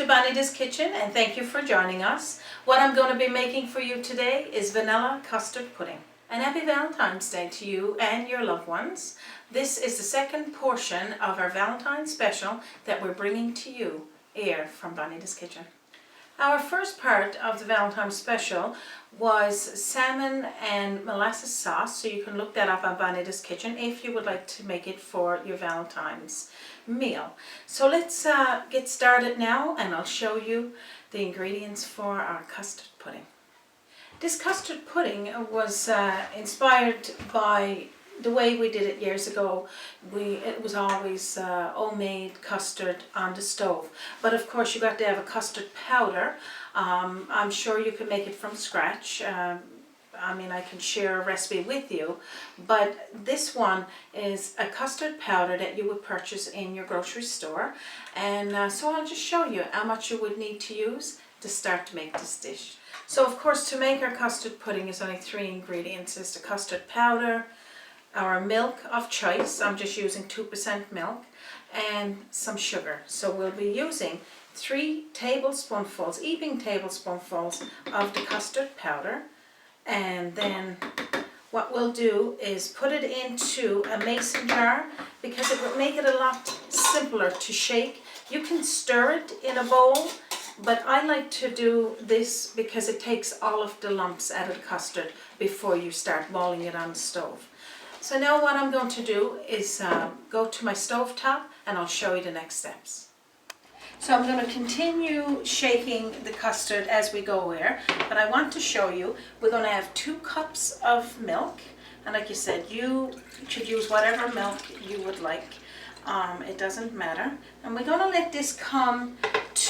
to Bonita's Kitchen and thank you for joining us. What I'm going to be making for you today is vanilla custard pudding. And happy Valentine's Day to you and your loved ones. This is the second portion of our Valentine's special that we're bringing to you here from Bonita's Kitchen. Our first part of the Valentine's special was salmon and molasses sauce, so you can look that up on Bonita's Kitchen if you would like to make it for your Valentine's meal. So let's get started now, and I'll show you the ingredients for our custard pudding. This custard pudding was inspired by the way we did it years ago. It was always homemade custard on the stove, but of course you got to have a custard powder. I'm sure you can make it from scratch. I mean, I can share a recipe with you, but this one is a custard powder that you would purchase in your grocery store, and so I'll just show you how much you would need to use to start to make this dish. So of course, to make our custard pudding is only 3 ingredients. It's the custard powder, our milk of choice, I'm just using 2% milk, and some sugar. So we'll be using 3 tablespoonfuls, heaping tablespoonfuls of the custard powder, and then what we'll do is put it into a mason jar because it will make it a lot simpler to shake. You can stir it in a bowl, but I like to do this because it takes all of the lumps out of the custard before you start boiling it on the stove. So now what I'm going to do is go to my stove top and I'll show you the next steps. So I'm going to continue shaking the custard as we go here, but I want to show you we're going to have 2 cups of milk, and like you said, you should use whatever milk you would like. It doesn't matter. And we're going to let this come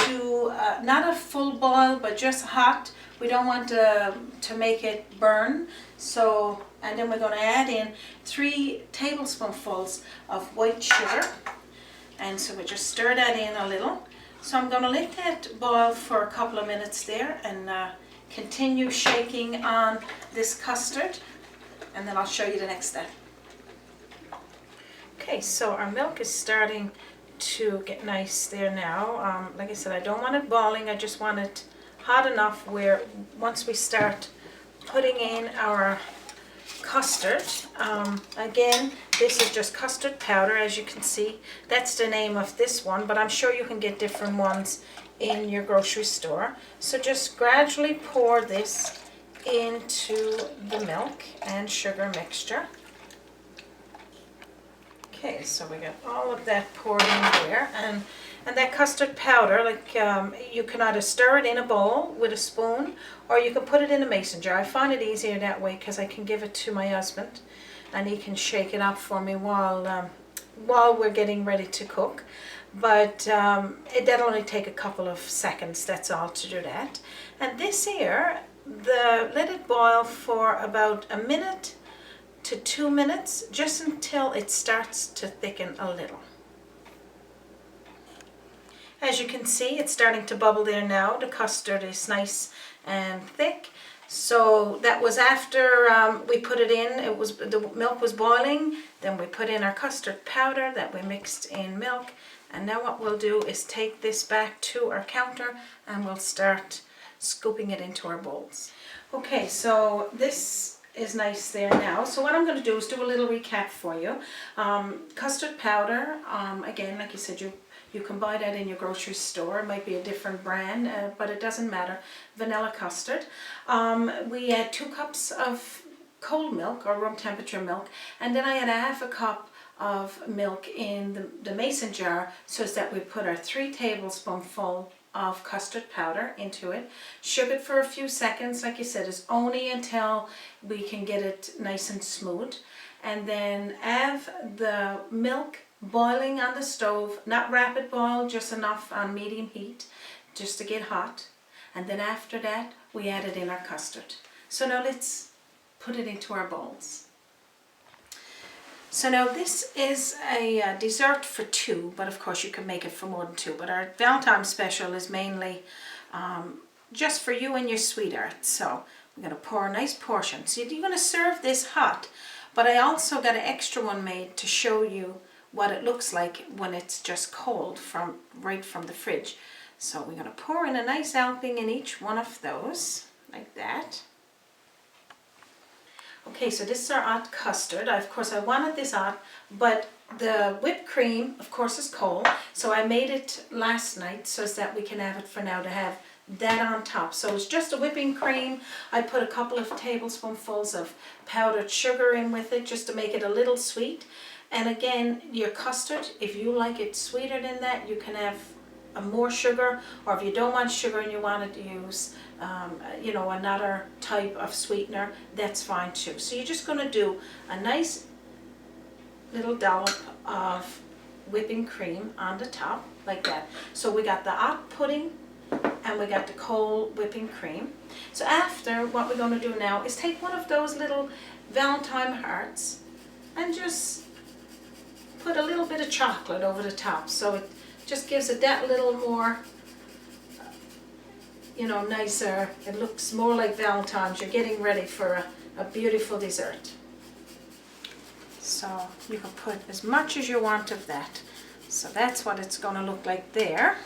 to not a full boil, but just hot. We don't want to make it burn. So, and then we're going to add in 3 tablespoonfuls of white sugar. And so we just stir that in a little. So I'm going to let that boil for a couple of minutes there and continue shaking on this custard, and then I'll show you the next step. Okay, so our milk is starting to get nice there now. Like I said, I don't want it boiling, I just want it hot enough where once we start putting in our custard, again, this is just custard powder, as you can see. That's the name of this one, but I'm sure you can get different ones in your grocery store. So just gradually pour this into the milk and sugar mixture. Okay, so we got all of that poured in there, and that custard powder, like you can either stir it in a bowl with a spoon, or you can put it in a mason jar. I find it easier that way because I can give it to my husband, and he can shake it up for me while we're getting ready to cook. But that'll only take a couple of seconds. That's all to do that. And this here, let it boil for about a minute to 2 minutes, just until it starts to thicken a little. As you can see, it's starting to bubble there now. The custard is nice and thick. So that was after we put it in. The milk was boiling. Then we put in our custard powder that we mixed in milk. And now what we'll do is take this back to our counter and we'll start scooping it into our bowls. Okay, so this is nice there now. So what I'm going to do is do a little recap for you. Custard powder, again, like you said, you can buy that in your grocery store. It might be a different brand, but it doesn't matter. Vanilla custard. We had 2 cups of cold milk or room temperature milk, and then I had a half a cup of milk in the mason jar, so that we put our 3 tablespoonfuls of custard powder into it. Sugar it for a few seconds, like you said, is only until we can get it nice and smooth. And then have the milk boiling on the stove, not rapid boil, just enough on medium heat, just to get hot. And then after that, we added in our custard. So now let's put it into our bowls. So now this is a dessert for 2, but of course you can make it for more than 2. But our Valentine's special is mainly just for you and your sweetheart. So we're going to pour a nice portion. So you're going to serve this hot, but I also got an extra one made to show you what it looks like when it's just cold right from the fridge. So we're going to pour in a nice helping in each one of those, like that. Okay, so this is our hot custard. Of course, I wanted this hot, but the whipped cream, of course, is cold. So I made it last night so that we can have it for now to have that on top. So it's just a whipping cream. I put a couple of tablespoonfuls of powdered sugar in with it just to make it a little sweet. And again, your custard, if you like it sweeter than that, you can have more sugar, or if you don't want sugar and you wanted to use you know, another type of sweetener, that's fine too. So you're just going to do a nice little dollop of whipping cream on the top, like that. So we got the hot pudding and we got the cold whipping cream. So after, what we're going to do now is take one of those little Valentine hearts and just put a little bit of chocolate over the top, so it just gives it that little more, you know, nicer. It looks more like Valentine's. You're getting ready for a beautiful dessert. So you can put as much as you want of that. So that's what it's going to look like there.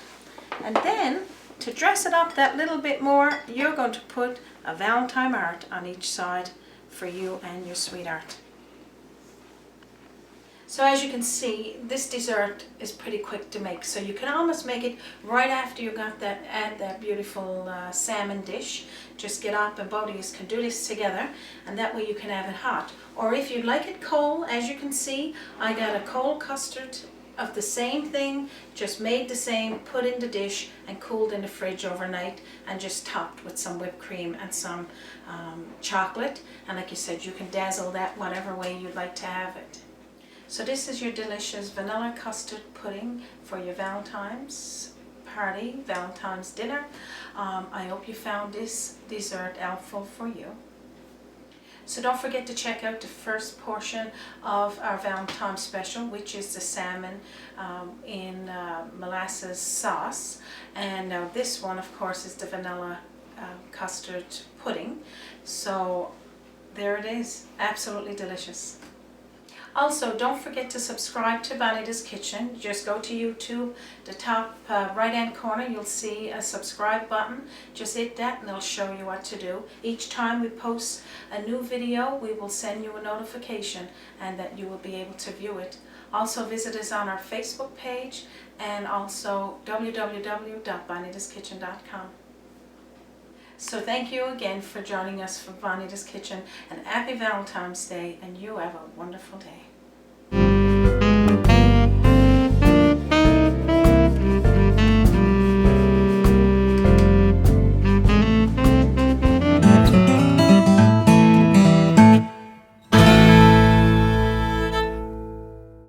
And then to dress it up that little bit more, you're going to put a Valentine heart on each side for you and your sweetheart. So as you can see, this dessert is pretty quick to make. So you can almost make it right after you got that, add that beautiful salmon dish. Just get up and both of you can do this together, and that way you can have it hot. Or if you'd like it cold, as you can see, I got a cold custard of the same thing, just made the same, put in the dish and cooled in the fridge overnight, and just topped with some whipped cream and some chocolate. And like you said, you can dazzle that whatever way you'd like to have it. So this is your delicious vanilla custard pudding for your Valentine's party, Valentine's dinner. I hope you found this dessert helpful for you. So don't forget to check out the first portion of our Valentine's special, which is the salmon in molasses sauce. And now this one, of course, is the vanilla custard pudding. So there it is, absolutely delicious. Also, don't forget to subscribe to Bonita's Kitchen. Just go to YouTube, the top right hand corner, you'll see a subscribe button. Just hit that and it'll show you what to do. Each time we post a new video, we will send you a notification and that you will be able to view it. Also visit us on our Facebook page and also www.bonitaskitchen.com. So thank you again for joining us for Bonita's Kitchen, and happy Valentine's Day, and you have a wonderful day.